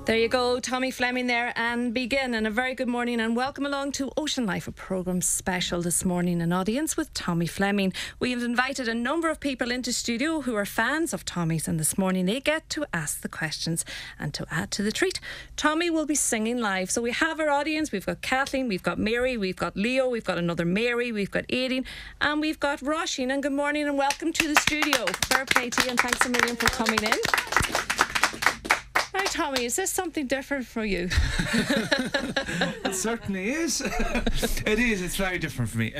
There you go, Tommy Flemming there and Begin, and a very good morning and welcome along to Ocean Life, a programme special this morning, an audience with Tommy Flemming. We have invited a number of people into studio who are fans of Tommy's, and this morning they get to ask the questions. And to add to the treat, Tommy will be singing live. So we have our audience, we've got Kathleen, we've got Mary, we've got Leo, we've got another Mary, we've got Aideen, and we've got Roisin. And good morning and welcome to the studio. Fair play to you and thanks a million for coming in. Now, Tommy, is this something different for you? It certainly is. It is. It's very different for me.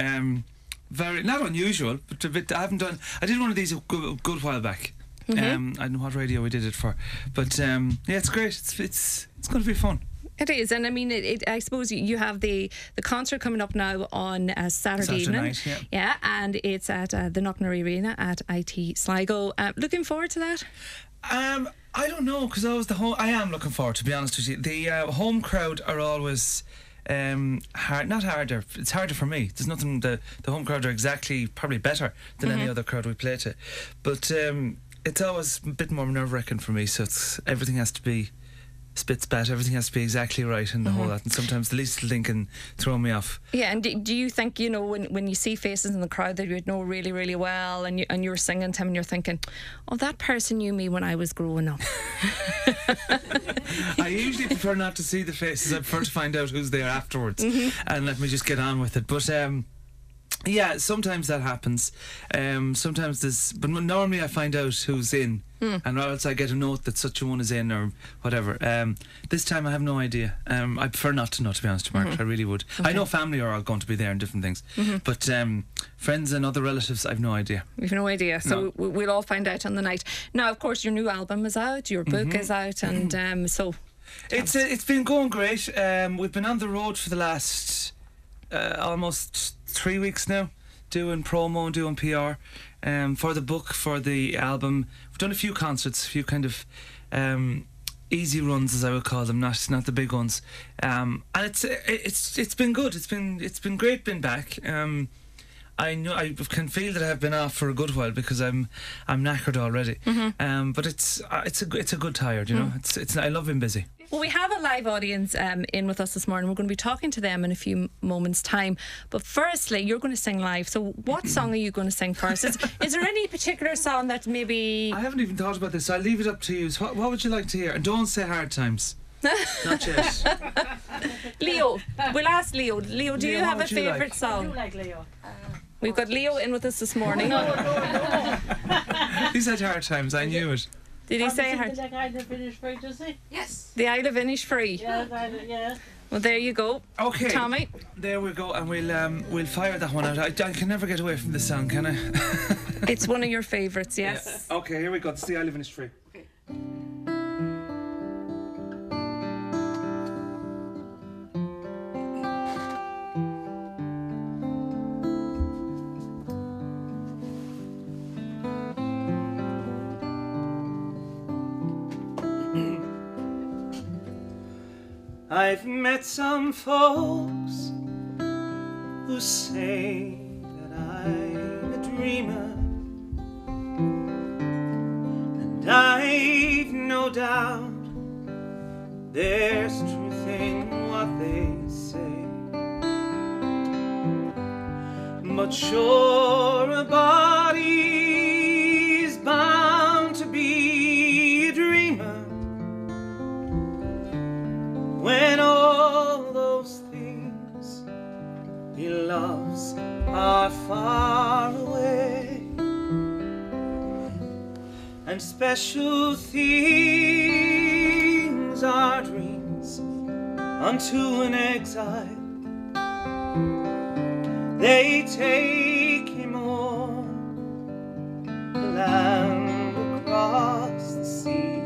Very not unusual, but a bit. I did one of these a good while back. I don't know what radio we did it for, but yeah, it's great. It's going to be fun. It is, and I mean, I suppose you have the concert coming up now on Saturday evening. Night, yeah. Yeah, and it's at the Knocknary Arena at IT Sligo. Looking forward to that? I don't know, because I am looking forward, to be honest with you. The home crowd are always not harder. It's harder for me. There's nothing. The home crowd are exactly probably better than any other crowd we play to, but it's always a bit more nerve-wracking for me. So everything has to be spit spat, everything has to be exactly right and the whole lot, and sometimes the least little thing can throw me off. Yeah, and do you think, you know, when you see faces in the crowd that you would know really, really well, and you're singing to them and you're thinking, oh, that person knew me when I was growing up? I usually prefer not to see the faces. I prefer to find out who's there afterwards and let me just get on with it. But yeah, sometimes that happens. Sometimes but normally I find out who's in, and or else I get a note that such a one is in or whatever. This time I have no idea. I prefer not to know, to be honest, Margaret. I really would. Okay. I know family are all going to be there and different things, but friends and other relatives, I've no idea. We've no idea, so no. We'll all find out on the night. Now, of course, your new album is out, your book is out, and so it's been going great. We've been on the road for the last almost 3 weeks now, doing promo and doing PR for the book, for the album. We've done a few concerts, a few kind of easy runs, as I would call them, not the big ones. And it's been good. It's been great being back. I know I can feel that I've been off for a good while because I'm knackered already. But it's a good tired, you know. I love being busy. Well, we have a live audience in with us this morning. We're going to be talking to them in a few moments' time. But firstly, you're going to sing live. So what song are you going to sing first? Is there any particular song that maybe... I haven't even thought about this, so I'll leave it up to you. So what would you like to hear? And don't say Hard Times. Not yet. Leo, we'll ask Leo. Leo, do you have a favourite song? I do like Leo. We've got Leo in with us this morning. No. He said Hard Times, I knew it. Did he say hard? Like I live Inisheer, does he? Yes. The Isle of Inisheer. Yeah. Well, there you go. Okay. Tommy. There we go, and we'll fire that one out. I can never get away from this song, can I? It's one of your favourites, yes. Yeah. Okay, here we go. It's the Isle of Inisheer. Okay. I've met some folks who say that I'm a dreamer, and I've no doubt there's truth in what they say. But sure, a body's bound to be a dreamer when all those things he loves are far away, and special things are dreams unto an exile. They take him o'er the land across the sea,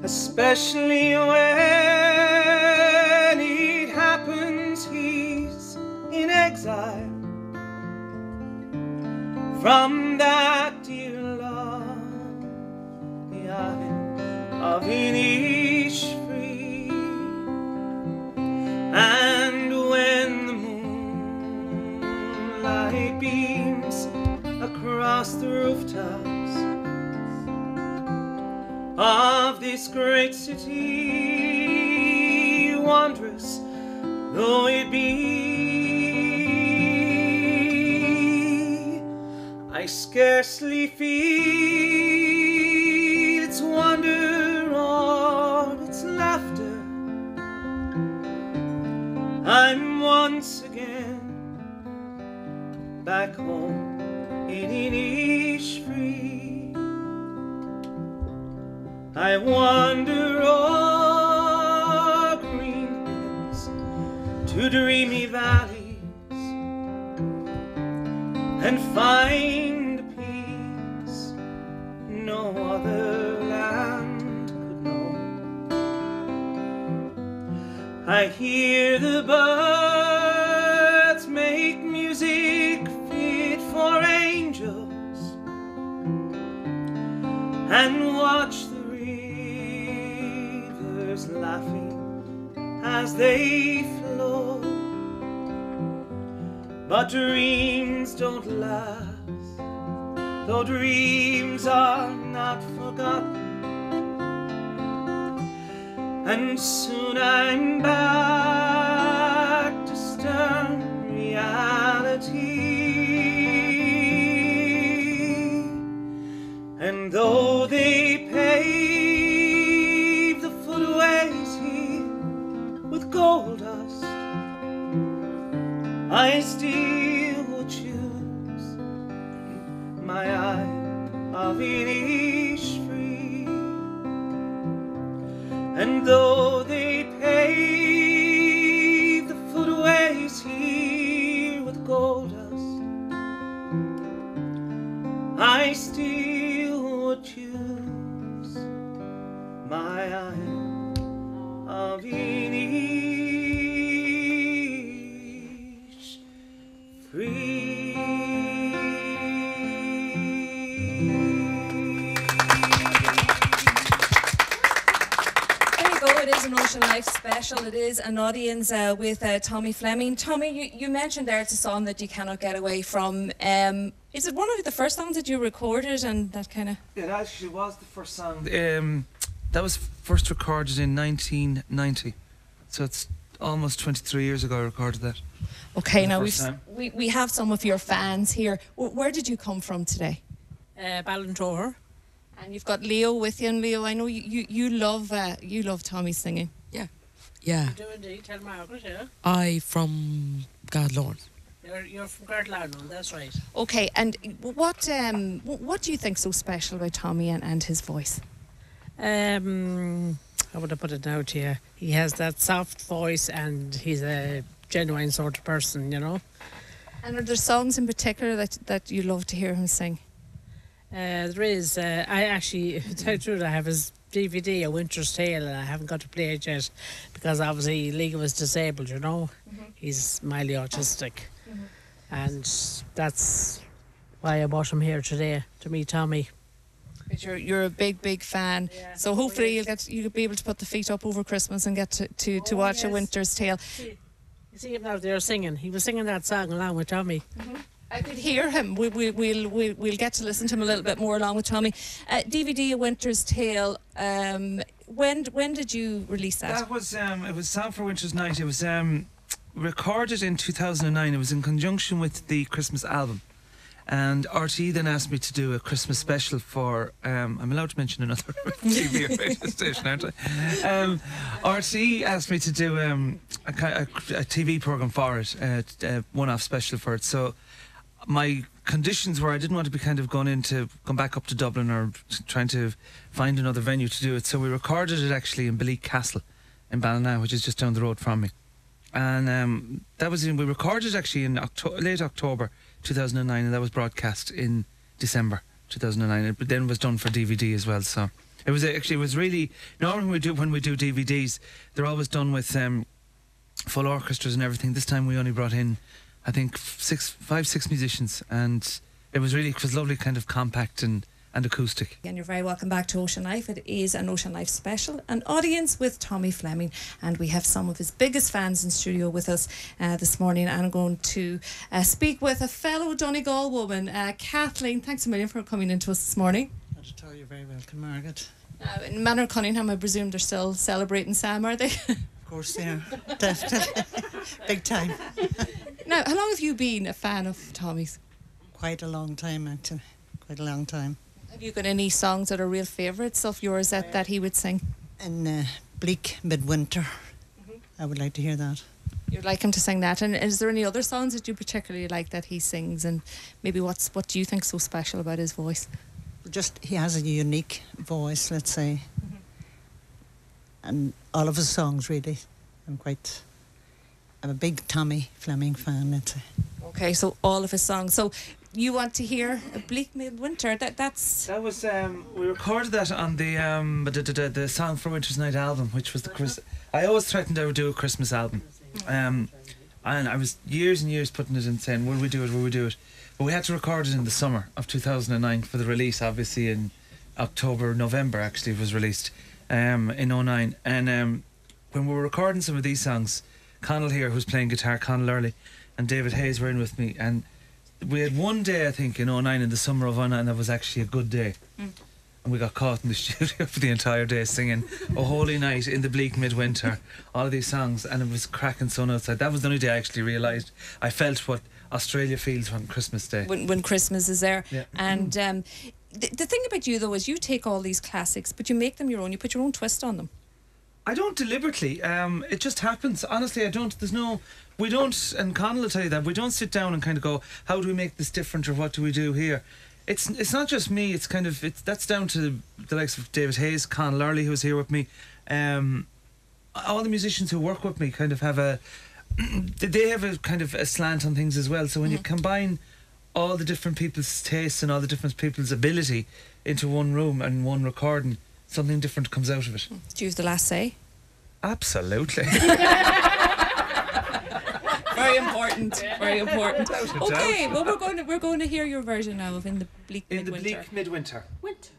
especially when it happens he's in exile from that dear love, the Isle of Inisheer. And when the moonlight beams across the rooftops on of this great city, wondrous though it be, I scarcely feel its wonder or its laughter. I'm once again back home in Inisheer. I wander o'er green hills to dreamy valleys and find a peace no other land could know. I hear the birds make music fit for angels and watch the rivers laughing as they flow. But dreams don't last, though dreams are not forgotten, and soon I'm back to stern reality. And though they pave the footways here with gold dust, I still would choose my Isle of Inisheer. And though they pave the footways here with gold dust, I still would choose my Isle of Inisheer. It is an Ocean Life special. It is an audience with Tommy Flemming. Tommy, you mentioned there it's a song that you cannot get away from. Is it one of the first songs that you recorded and that kind of... It actually was the first song. That was first recorded in 1990. So it's almost 23 years ago I recorded that. Okay, now we have some of your fans here. Where did you come from today? Ballintor. And you've got Leo with you, and Leo, I know you love Tommy's singing. Yeah. You do indeed. Tell Margaret, yeah. I from Gadlorn. You're from Gartlarnon, that's right. Okay, and what do you think so special about Tommy and his voice? How would I put it now to you? He has that soft voice and he's a genuine sort of person, you know. And are there songs in particular that you love to hear him sing? There is. I actually, to tell you the truth, I have his DVD, A Winter's Tale, and I haven't got to play it yet because obviously Liga was disabled, you know. He's mildly autistic. And that's why I brought him here today, to meet Tommy. But you're a big fan, Yeah. so hopefully you'll be able to put the feet up over Christmas and get to watch yes. A Winter's Tale. You see him out there singing. He was singing that song along with Tommy. I could hear him. We'll get to listen to him a little bit more along with Tommy. DVD A Winter's Tale. When did you release that? That was it was Song for Winter's Night. It was recorded in 2009. It was in conjunction with the Christmas album. And RTE then asked me to do a Christmas special for, I'm allowed to mention another TV or radio station, aren't I? RTE asked me to do a TV programme for it, a one-off special for it. So my conditions were I didn't want to be kind of going back up to Dublin or trying to find another venue to do it. So we recorded it actually in Bleak Castle in Ballina, which is just down the road from me. And we recorded actually in late October 2009, and that was broadcast in December 2009. But then it was done for DVD as well. So it was really normally when we do DVDs, they're always done with full orchestras and everything. This time we only brought in, I think, 5-6 musicians, and it was lovely, kind of compact and acoustic. Again, you're very welcome back to Ocean Life. It is an Ocean Life special, an audience with Tommy Flemming, and we have some of his biggest fans in studio with us this morning. And I'm going to speak with a fellow Donegal woman, Kathleen. Thanks a million for coming in to us this morning. Not at all, you're very welcome, Margaret. In Manor Cunningham, I presume they're still celebrating Sam, are they? Of course they are. Definitely. Big time. Now, how long have you been a fan of Tommy's? Quite a long time, actually. Quite a long time. Have you got any songs that are real favourites of yours that he would sing? In Bleak, Midwinter. I would like to hear that. You'd like him to sing that. And is there any other songs that you particularly like that he sings? And maybe what do you think so special about his voice? Just, he has a unique voice, let's say. And all of his songs, really. I'm a big Tommy Flemming fan, let's say. Okay, so all of his songs. So you want to hear a Bleak Midwinter? That was we recorded that on the Song for Winter's Night album, which was I always threatened I would do a Christmas album, and I was years and years putting it in, saying will we do it, but we had to record it in the summer of 2009 for the release, obviously in November actually it was released in 2009, and when we were recording some of these songs, Conall here, who's playing guitar, Conall Early, and David Hayes were in with me, and we had one day, I think, in 2009, in the summer of 2009, that was actually a good day. And we got caught in the studio for the entire day singing "O Holy Night" in the Bleak Midwinter, all of these songs, and it was cracking sun outside. That was the only day I actually realised I felt what Australia feels on Christmas Day. When Christmas is there. Yeah. And the thing about you, though, is you take all these classics, but you make them your own. You put your own twist on them. I don't deliberately. It just happens. Honestly, I don't. We don't, and Conall will tell you that, we don't sit down and kind of go, how do we make this different, or what do we do here? It's not just me. That's down to the likes of David Hayes, Conall Early, who was here with me. All the musicians who work with me kind of have they have a kind of a slant on things as well. So when you combine all the different people's tastes and all the different people's ability into one room and one recording, something different comes out of it. Do you have the last say? Absolutely. Very important. Very important. Okay, well we're going to hear your version now of In the Bleak Midwinter. In the Bleak Midwinter. Winter.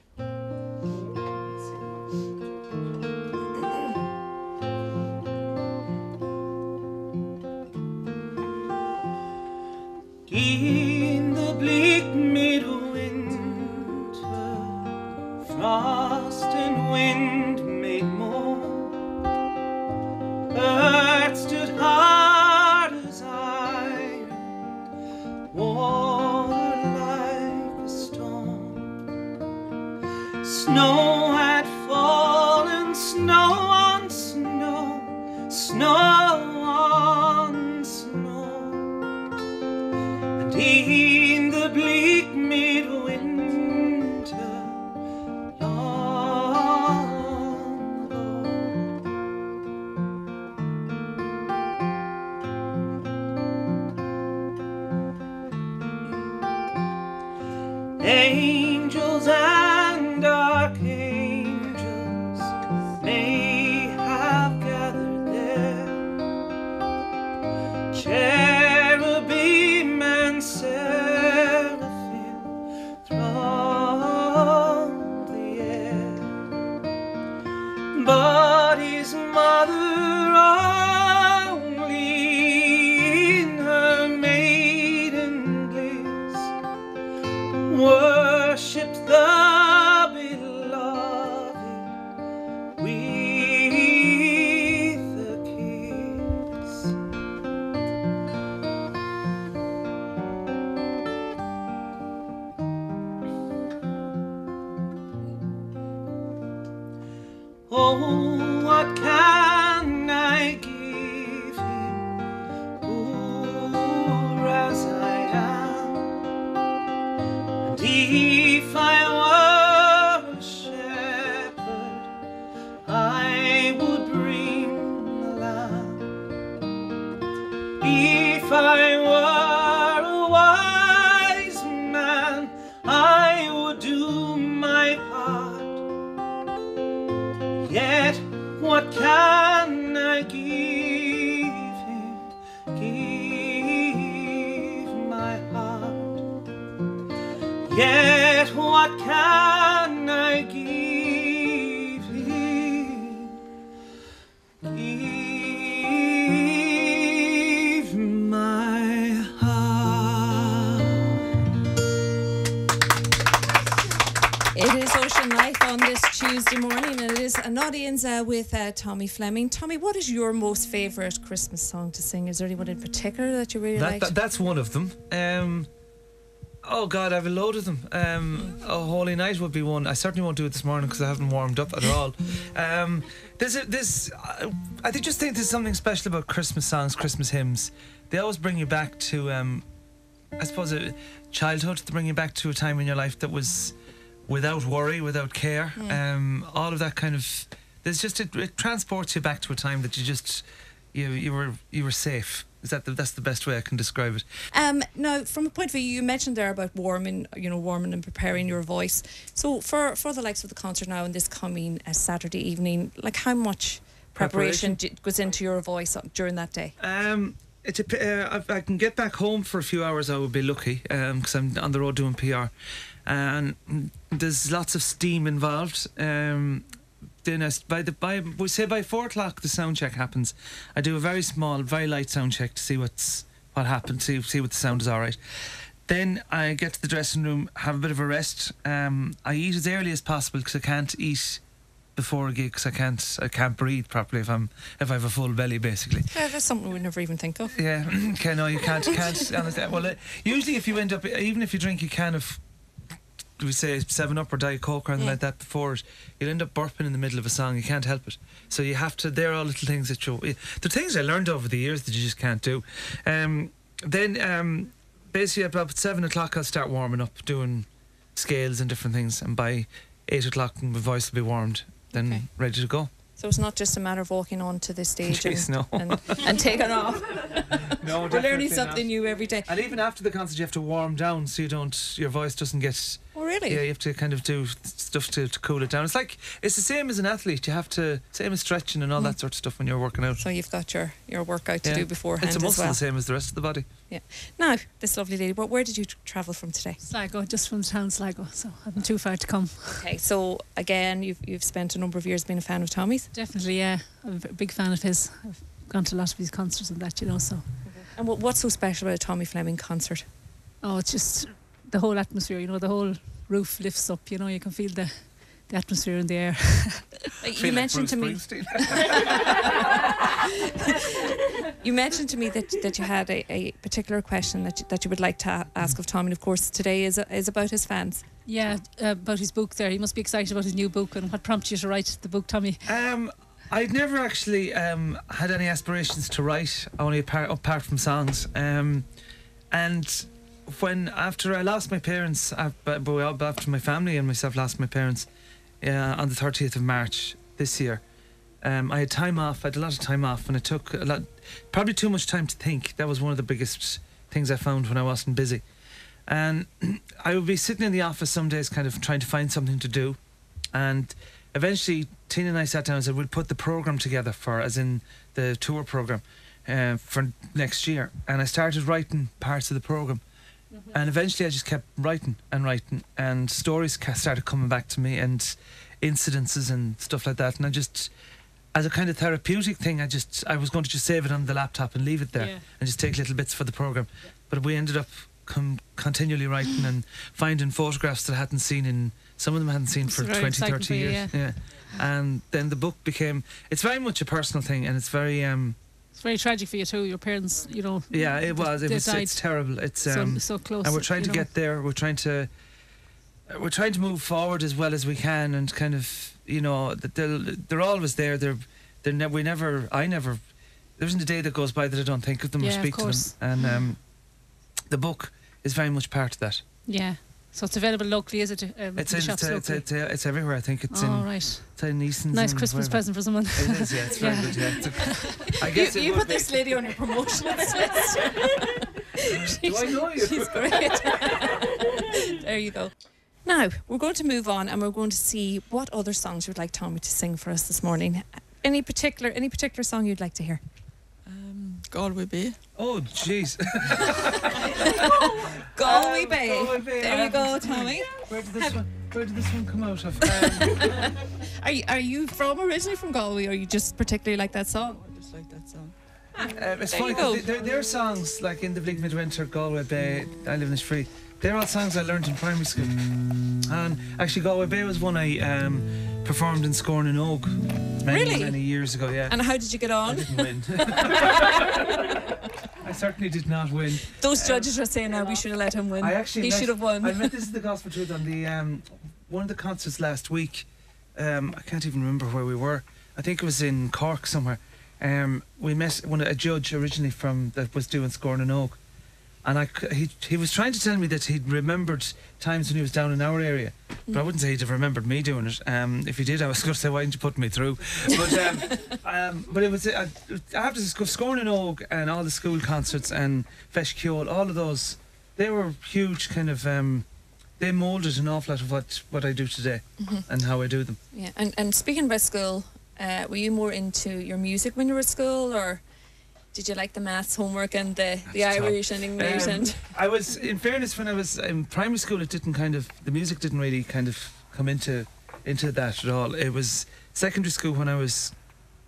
In the bleak midwinter, frost and wind made moan. Earth stood hard as iron, water like a stone. Snow had fallen, snow on snow, snow on snow. And in the bleak midwinter, long ago, angels and archangels may have gathered there. Cherubim and seraphim thronged the air, but his mother only in her maiden bliss worshipped the beloved with a kiss. Oh, what can I give him, poor as I am? And if I were a shepherd, I would bring the lamb. If I were a wise man, I would do my part. Yet what can I give him? Give my heart. Yet what can I give him? Give my heart. It is Ocean Life on this Tuesday morning, and it is an audience with Tommy Flemming. Tommy, what is your most favourite Christmas song to sing? Is there anyone in particular that you really like? That's one of them. Oh God, I have a load of them. Oh, Holy Night would be one. I certainly won't do it this morning because I haven't warmed up at all. I just think there's something special about Christmas songs, Christmas hymns. They always bring you back to, I suppose, childhood. They bring you back to a time in your life that was without worry, without care. All of that kind of. There's just it transports you back to a time that you were safe. That's the best way I can describe it. Now, from a point of view, you mentioned there about warming and preparing your voice. So for the likes of the concert now and this coming Saturday evening, like how much preparation goes into your voice during that day? If I can get back home for a few hours, I would be lucky because I'm on the road doing PR, and there's lots of steam involved. Then we say by 4 o'clock the sound check happens. I do a very small, very light sound check to see what happened, see what the sound is all right. Then I get to the dressing room, have a bit of a rest. I eat as early as possible because I can't eat before a gig because I can't breathe properly if I have a full belly, basically. Yeah, that's something we never even think of. Yeah, okay, no, you can't. Well, usually if you end up, even if you drink a can of, we say 7-Up or Diet Coke or anything like that before it, you'll end up burping in the middle of a song. You can't help it. So you have to. They're all little things that the things I learned over the years that you just can't do. Then basically about 7 o'clock I'll start warming up, doing scales and different things, and by 8 o'clock my voice will be warmed, then ready to go. So it's not just a matter of walking onto the stage and taking off. No, we're learning something new every day. And even after the concert, you have to warm down so your voice doesn't get. Oh, really? Yeah, you have to kind of do stuff to cool it down. It's the same as an athlete. You have to, same as stretching and all that sort of stuff when you're working out. So you've got your workout to do beforehand. It's a muscle as well. the same as the rest of the body. Yeah. Now, this lovely lady, where did you travel from today? Sligo, just from town Sligo, so I haven't too far to come. Okay, so again, you've spent a number of years being a fan of Tommy's. Definitely, yeah. I'm a big fan of his. I've gone to a lot of his concerts and that, so. And what's so special about a Tommy Flemming concert? Oh, it's just the whole atmosphere, the whole roof lifts up, you can feel the atmosphere in the air. You mentioned to me you mentioned to me that you had a particular question that you would like to ask of Tommy, and of course today is about his fans. Yeah, about his book there. He must be excited about his new book. And what prompted you to write the book, Tommy? I'd never actually had any aspirations to write, only apart from songs. And after I lost my parents, after my family and myself lost my parents on the 30th of March this year, I had time off. I had a lot of time off, and it took probably too much time to think. That was one of the biggest things I found when I wasn't busy. And I would be sitting in the office some days kind of trying to find something to do, and eventually Tina and I sat down and said we'd put the programme together as in the tour programme for next year. And I started writing parts of the programme. And eventually I just kept writing, and stories started coming back to me, and incidences and stuff like that. And I just, as a kind of therapeutic thing, I was going to just save it on the laptop and leave it there and just take little bits for the programme. But we ended up continually writing and finding photographs that I hadn't seen some of them I hadn't seen for 20, 30 years. Yeah. And then the book it's very much a personal thing, and it's very tragic for you too. Your parents, Yeah, it was. It's terrible. It's so close. And we're trying to get there. We're trying to move forward as well as we can, and kind of they're always there. I never. There isn't a day that goes by that I don't think of them or speak to them. And the book is very much part of that. Yeah. So it's available locally, is it? It's everywhere. I think it's right. It's in Easton's. Nice Christmas present for someone. It is, yeah. It's very good, yeah. I guess you put this lady on your promotional list. Do I know you? She's great. There you go. Now we're going to move on, and we're going to see what other songs you'd like Tommy to sing for us this morning. Any particular song you'd like to hear? Galway Bay. Oh, jeez. Galway Bay. There you go, Tommy. Where did this one come out of? Are you originally from Galway, or you just particularly like that song? I just like that song. It's funny because there are songs like in the Bleak Midwinter, Galway Bay, I Live in Inisheer. They're all songs I learnt in primary school. And actually, Galway Bay was one I performed in Scorn and Oak many years ago. Yeah. And how did you get I on? didn't win. I certainly did not win. Those judges are saying now we should have let him win. I actually He should have won. I met, this is the gospel truth, on the one of the concerts last week. I can't even remember where we were. I think it was in Cork somewhere. We met a judge originally that was doing Scorn and Oak, and he was trying to tell me that he'd remembered times when he was down in our area, but I wouldn't say he'd have remembered me doing it. If he did, I was going to say, why didn't you put me through? But it was I have to go Scorn and Oak and all the school concerts and Feis Ceol, all of those, they were huge kind of. They moulded an awful lot of what I do today and how I do them. Yeah, and speaking about school, were you more into your music when you were at school, or did you like the maths homework and the Irish and English? And I was, in fairness, when I was in primary school, the music didn't really kind of come into that at all. It was secondary school when I was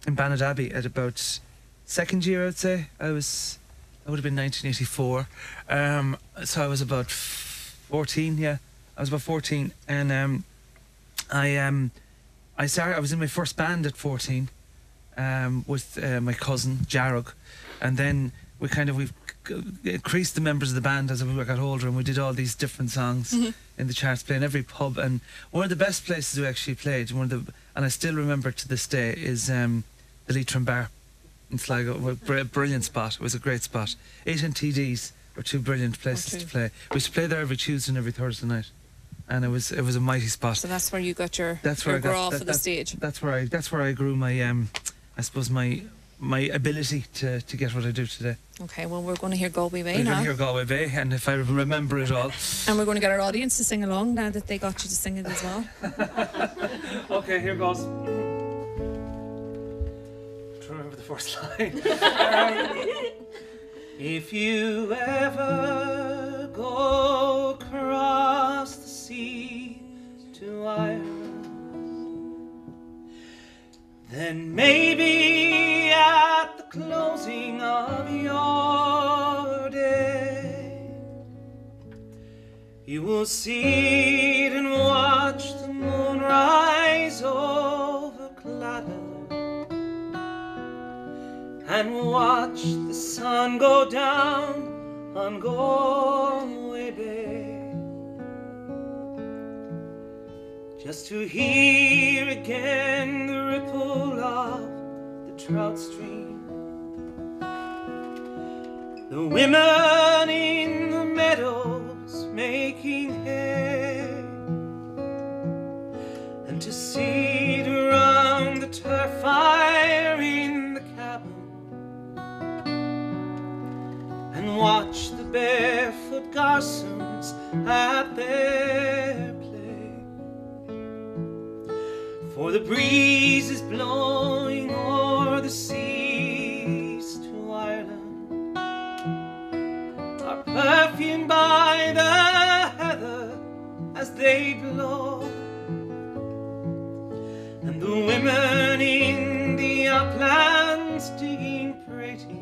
in Bannodabbey at about second year, I'd say. I would have been 1984. So I was about 14, yeah. I was about 14, and I was in my first band at 14 with my cousin Jarrod, and then we've increased the members of the band as we got older, and we did all these different songs in the charts, playing every pub. And one of the best places we actually played, and I still remember to this day, is the Leitrim Bar in Sligo. A brilliant spot. It was a great spot. 8 and TDs were two brilliant places to play. We used to play there every Tuesday and every Thursday night, and it was a mighty spot. so that's where you got your Grow for the stage. That's where I grew my I suppose my ability to get what I do today. Okay, well, we're going to hear Galway Bay We're now. going to hear Galway Bay, and if I remember it all. And we're going to get our audience to sing along now that they got you to sing it as well. Okay, here goes. Try to remember the first line. If you ever go across the sea to Ireland, then maybe at the closing of your day, you will sit and watch the moon rise over Claddagh, and watch the sun go down on Galway Bay, just to hear again the ripple of the trout stream, the women in the meadows making hay, and to sit around the turf fire in the cabin and watch the barefoot garsons at their play. For the breeze is blowing o'er the seas to Ireland, are perfumed by the heather as they blow, and the women in the uplands digging praties,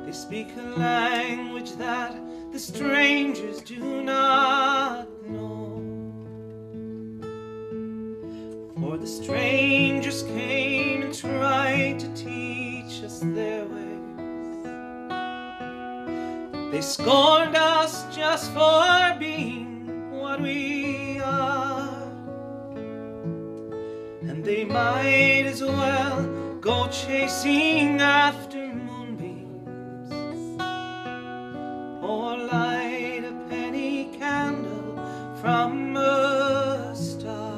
they speak a language that the strangers do not know. For the strangers came and tried to teach us their ways. They scorned us just for being what we are, and they might as well go chasing after moonbeams or light a penny candle from a star.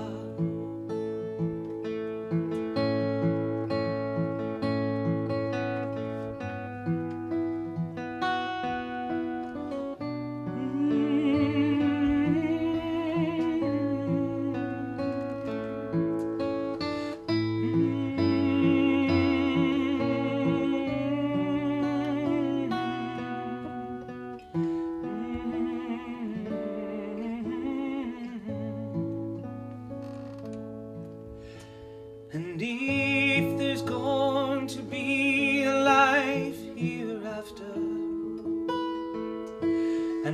And if there's going to be a life hereafter,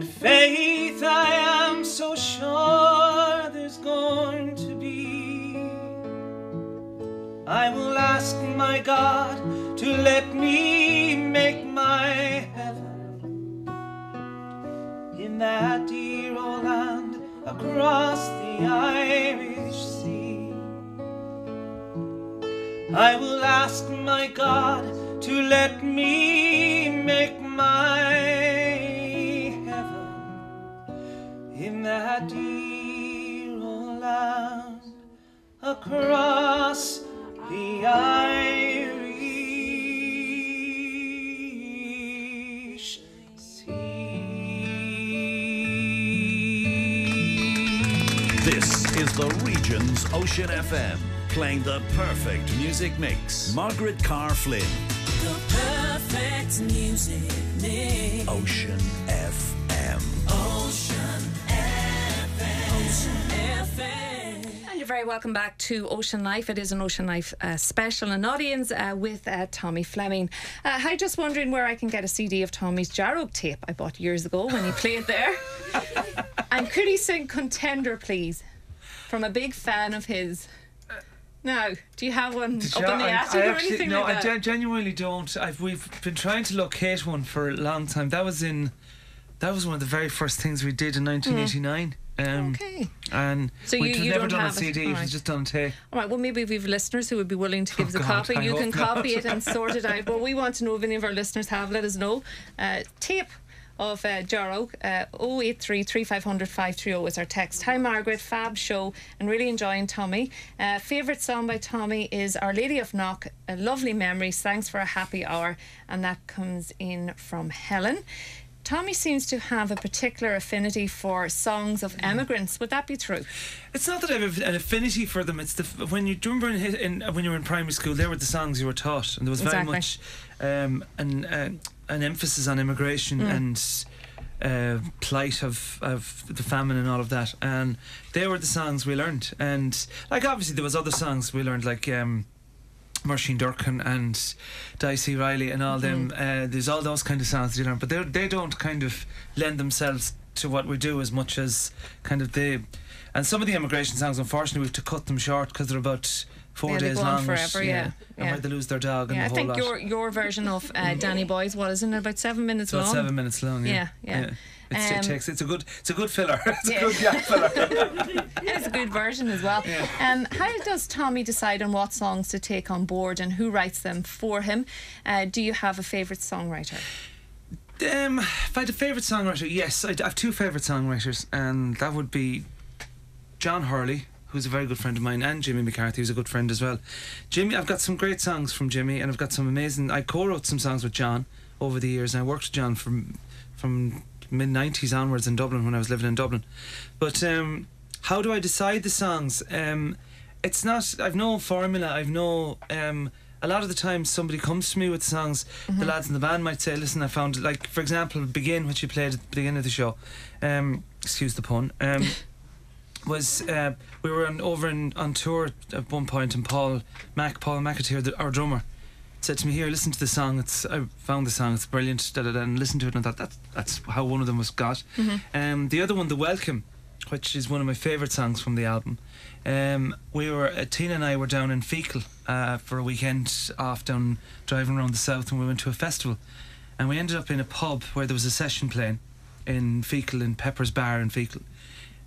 faith I am so sure there's going to be. I will ask my God to let me make my heaven in that dear old land across the Irish Sea. I will ask my God to let me make my heaven in that dear old land across the Irish Sea. This is the region's Ocean FM, playing the perfect music mix. Margaret Carr Flynn. The perfect music mix. Ocean FM. Ocean FM. Ocean FM. And you're very welcome back to Ocean Life. It is an Ocean Life special, an audience with Tommy Flemming. I'm just wondering where I can get a CD of Tommy's Jarrow tape I bought years ago when he played there. And could he sing Contender, please? From a big fan of his. Now, do you have one up in the attic or anything no, like that? I genuinely don't. We've been trying to locate one for a long time. That was one of the very first things we did in 1989. Okay. And so we'd you never don't done have a CD, it was just done tape. All right, well, maybe we've listeners who would be willing to give us a copy. You can copy it and sort it out. But we want to know if any of our listeners have. Let us know. Tape of Jarrow, 083 3500 530 is our text. Hi Margaret, fab show and really enjoying Tommy. Favourite song by Tommy is Our Lady of Knock, lovely memories, thanks for a happy hour, and that comes in from Helen. Tommy seems to have a particular affinity for songs of emigrants. Would that be true? It's not that I have an affinity for them. It's when you remember when you were in primary school, they were the songs you were taught, and there was very much an emphasis on immigration and plight of the famine and all of that, and they were the songs we learned. And like obviously there was other songs we learned, like Mairsin Durkin and Dicey Riley and all them. There's all those kind of songs you learn, but they don't kind of lend themselves to what we do as much as kind of they. And some of the immigration songs, unfortunately, we have to cut them short because they're about 4 days long. Forever, and where they lose their dog and I the whole think lot. your version of Danny Boy's, what isn't it, about 7 minutes long? About 7 minutes long. Yeah. It's a good filler. It's a good gap filler. It's a good version as well. Yeah. How does Tommy decide on what songs to take on board and who writes them for him? Do you have a favourite songwriter? If I had a favourite songwriter, yes, I have two favourite songwriters, and that would be John Hurley, who's a very good friend of mine, and Jimmy McCarthy, who's a good friend as well. Jimmy, I've got some great songs from Jimmy, and I've got some amazing. I co-wrote some songs with John over the years, and I worked with John from mid-90s onwards in Dublin when I was living in Dublin. But how do I decide the songs? It's not. I've no formula. I've no. A lot of the time, somebody comes to me with songs. The lads in the band might say, "Listen, I found," like for example, "Begin," which you played at the beginning of the show. Excuse the pun. Was we were on tour at one point, and Paul McAteer, our drummer, said to me, "Here, listen to the song. I found the song. It's brilliant." And listen to it, and I thought that's how one of them was got. The other one, "The Welcome," which is one of my favourite songs from the album. Tina and I were down in Fecal for a weekend off, down driving around the south, and we went to a festival, and we ended up in a pub where there was a session playing in Fecal, in Pepper's Bar in Fecal,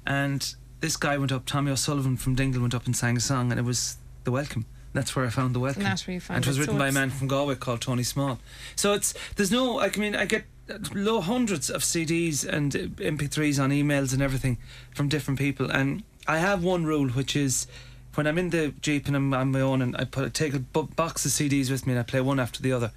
and this guy went up, Tommy O'Sullivan from Dingle, went up and sang a song, and it was "The Welcome." That's where I found "The Welcome." And that's where you found and it was it. written by a man from Galway called Tony Small. So there's no, I get hundreds of CDs and MP3s on emails and everything from different people, and I have one rule, which is when I'm in the Jeep and I'm on my own, and I take a box of CDs with me and I play one after the other,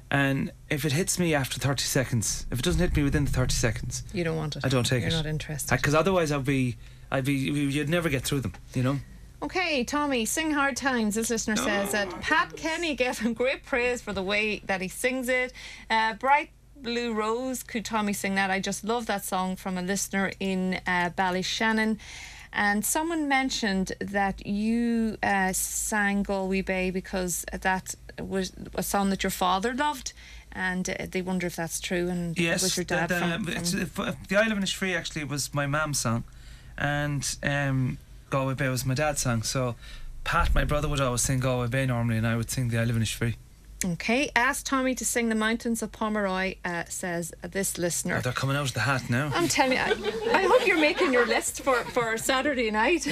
and if it hits me after 30 seconds, if it doesn't hit me within the 30 seconds, you don't want it. I don't take it. You're not interested. Because otherwise you'd never get through them, you know. Okay, Tommy, "Sing Hard Times." This listener says that Pat Kenny gave him great praise for the way that he sings it. "Bright Blue Rose," could Tommy sing that? I just love that song, from a listener in Ballyshannon. And someone mentioned that you sang Galway Bay because that was a song that your father loved. and they wonder if that's true. And Yes, was your dad from the I Live in Inisheer actually was my mum's song, and Galway Bay was my dad's song. So Pat, my brother, would always sing Galway Bay normally, and I would sing the I Live in Inisheer. Okay, ask Tommy to sing The Mountains of Pomeroy, says this listener. Oh, they're coming out of the hat now. I'm telling you, I hope you're making your list for Saturday night.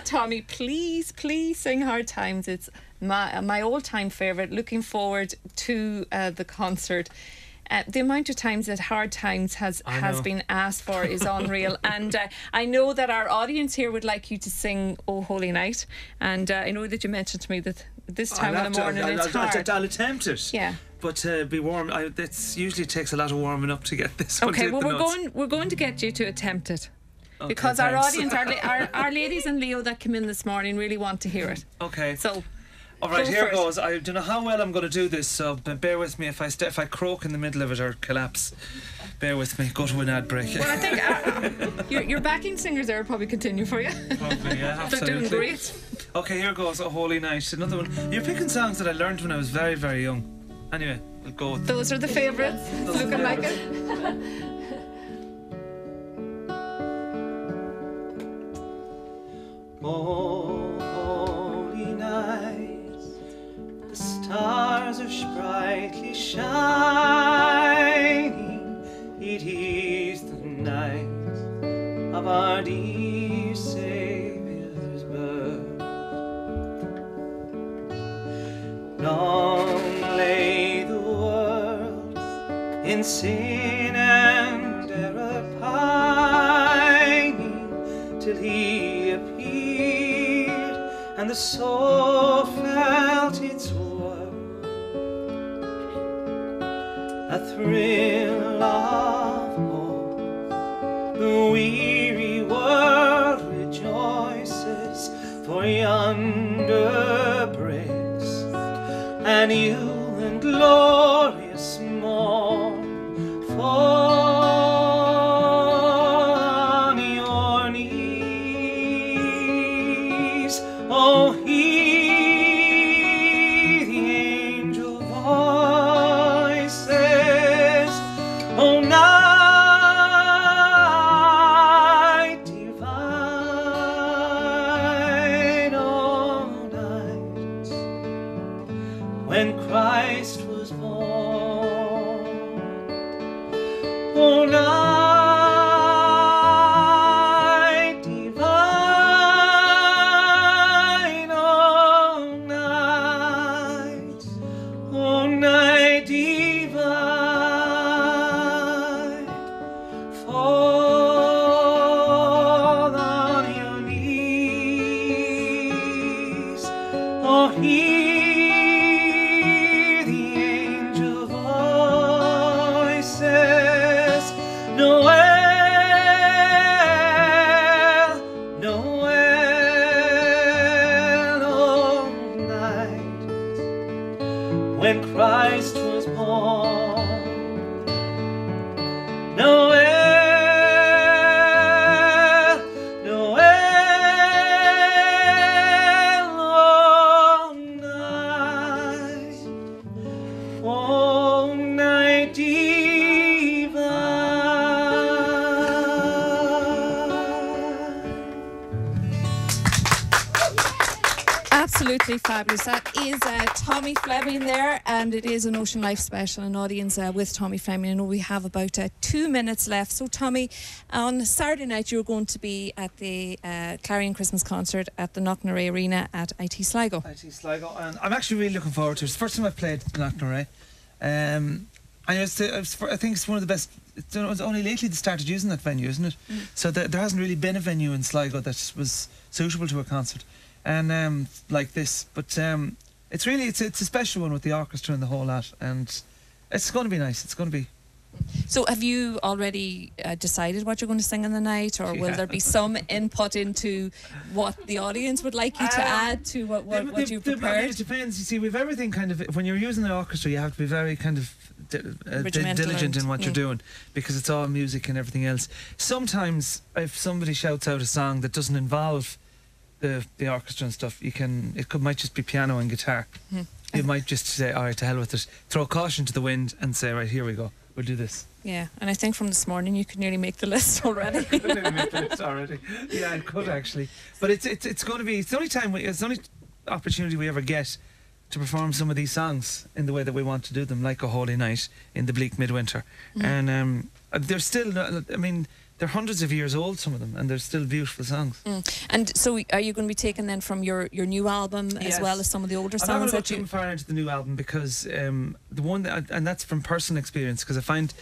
Tommy, please sing Hard Times. It's my all-time favourite. Looking forward to the concert. The amount of times that Hard Times has been asked for is unreal. And I know that our audience here would like you to sing Oh Holy Night. And I know that you mentioned to me that this time in the morning it's hard. I'll attempt it. Yeah. But be warm. It usually takes a lot of warming up to get this one. Okay, well we're going to get you to attempt it. Okay, because thanks. our audience, our ladies and Leo that come in this morning really want to hear it. Okay. So all right, go here first. goes. I don't know how well I'm going to do this, so bear with me if I croak in the middle of it or collapse. Bear with me. Go to an ad break. Well, I think your backing singers there will probably continue for you. Probably, yeah, They're absolutely. doing great. Okay, here goes. A Holy Night. Another one. You're picking songs that I learned when I was very, very young. Anyway, we'll go with Those are the favourites. It's looking like it. Oh, holy night, the stars are brightly shining. It is the night of our dear Saviour's birth. Long lay the world in sin and error pining, till He appeared and the soul felt its worth. A thrill of hope, the weary world rejoices, for yonder breaks a new and glorious morn. Fall on your knees, oh, hear the angel voices, oh, night divine, oh, night when Christ was born, oh, night divine, oh, night divine, fall on your knees, oh, hear the angel voices, Noel, Noel, oh, night when Christ was born, Noel, Noel, oh, night divine. Absolutely fabulous. That is Tommy Flemming there, and it is an Ocean Life special, an audience with Tommy Flemming. I know we have about 2 minutes left. So Tommy, on Saturday night you're going to be at the Clarion Christmas concert at the Knocknaray Arena at IT Sligo. IT Sligo, and I'm actually really looking forward to it. It's the first time I've played Knocknaray. I think it's one of the best. It's only lately they started using that venue, isn't it? So there hasn't really been a venue in Sligo that was suitable to a concert, and like this. But it's a special one with the orchestra and the whole lot, and it's going to be nice. It's going to be. So have you already decided what you're going to sing on the night, or will there be some input into what the audience would like you to add to what you've prepared? It depends. You see, we've everything kind of. When you're using the orchestra, you have to be very kind of diligent in what you're doing, because it's all music and everything else. Sometimes, if somebody shouts out a song that doesn't involve the orchestra and stuff, might just be piano and guitar. You might just say, all right, to hell with it. Throw caution to the wind and say, right, here we go. We'll do this. Yeah, and I think from this morning you could nearly make the list already. Yeah, I could actually. But it's going to be, it's the only opportunity we ever get to perform some of these songs in the way that we want to do them, like A Holy Night in the bleak midwinter. And they're still, I mean, they're hundreds of years old, some of them, and they're still beautiful songs. And so are you going to be taking then from your new album as well as some of the older songs? I'm not going that to go too far into the new album because the one and that's from personal experience, because I find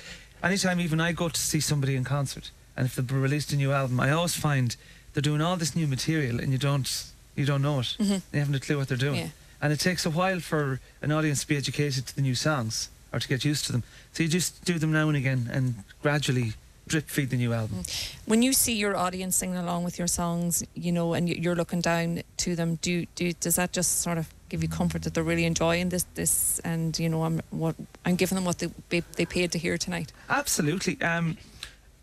anytime even I go to see somebody in concert and if they've released a new album, I always find they're doing all this new material and you don't know it. They haven't a clue what they're doing. Yeah. And it takes a while for an audience to be educated to the new songs or to get used to them. So you just do them now and again and gradually drip feed the new album. When you see your audience singing along with your songs, you know, and you're looking down to them, does that just sort of give you comfort that they're really enjoying this and, you know, I'm giving them what they paid to hear tonight? Absolutely.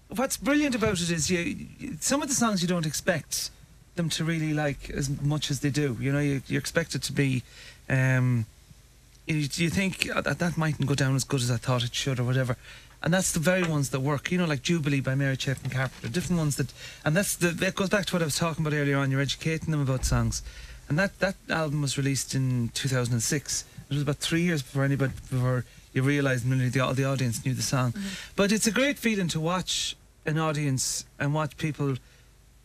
What's brilliant about it is some of the songs you don't expect them to really like as much as they do. You know, you expect it to be you think that mightn't go down as good as I thought it should or whatever. And that's the very ones that work, you know, like Jubilee by Mary Chapman Carpenter, different ones that goes back to what I was talking about earlier on. You're educating them about songs. And that album was released in 2006. It was about 3 years before you realised really the audience knew the song. But it's a great feeling to watch an audience and watch people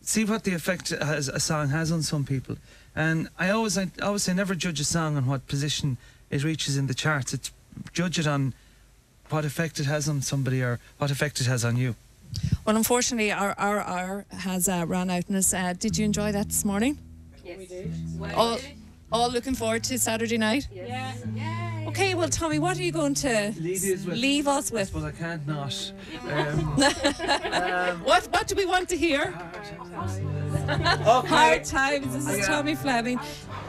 see what the effect a song has on some people. And I always say never judge a song on what position it reaches in the charts. It's judge it on what effect it has on somebody or what effect it has on you. Well, unfortunately, our hour has run out. And did you enjoy that this morning? Yes, we did. All looking forward to Saturday night? Yeah. Okay, well, Tommy, what are you going to leave us with? Well, I can't not. What do we want to hear? Hard Times. This is Tommy Flemming.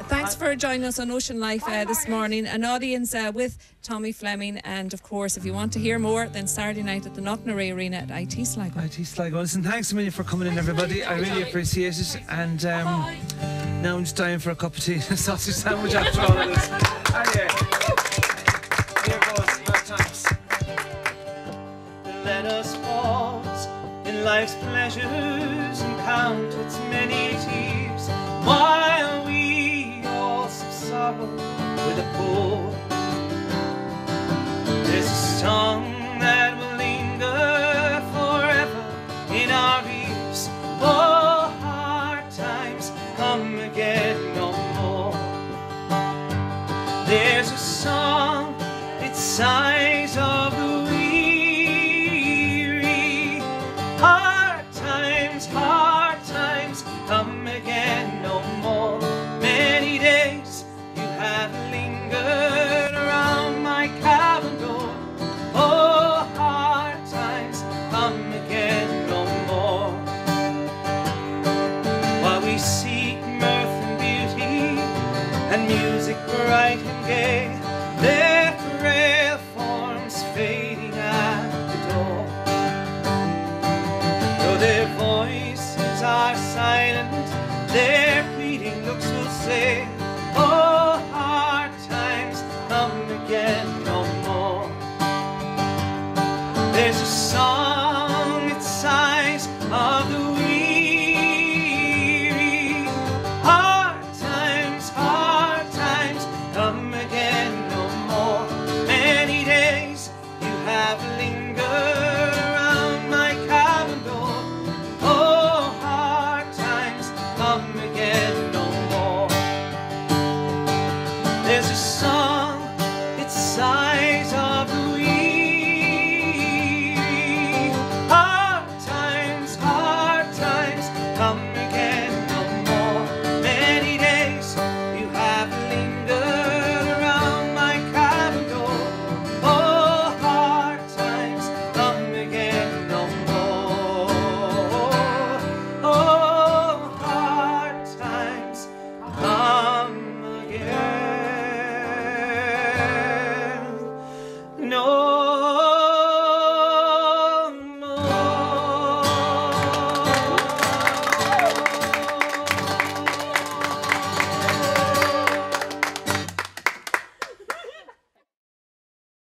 Thanks for joining us on Ocean Life this morning. An audience with Tommy Flemming. And of course, if you want to hear more, then Saturday night at the Nottingham Arena at IT Sligo. IT Sligo. Listen, thanks a million for coming in, everybody. I really appreciate it. And now I'm just dying for a cup of tea and a sausage sandwich after all of this. Here goes Hard Times. Let us pause in life's pleasures and count its many tears while we all sorrow with a pour. There's a song that will linger forever in our ears. Oh, hard times come again no more. There's a song, it sighs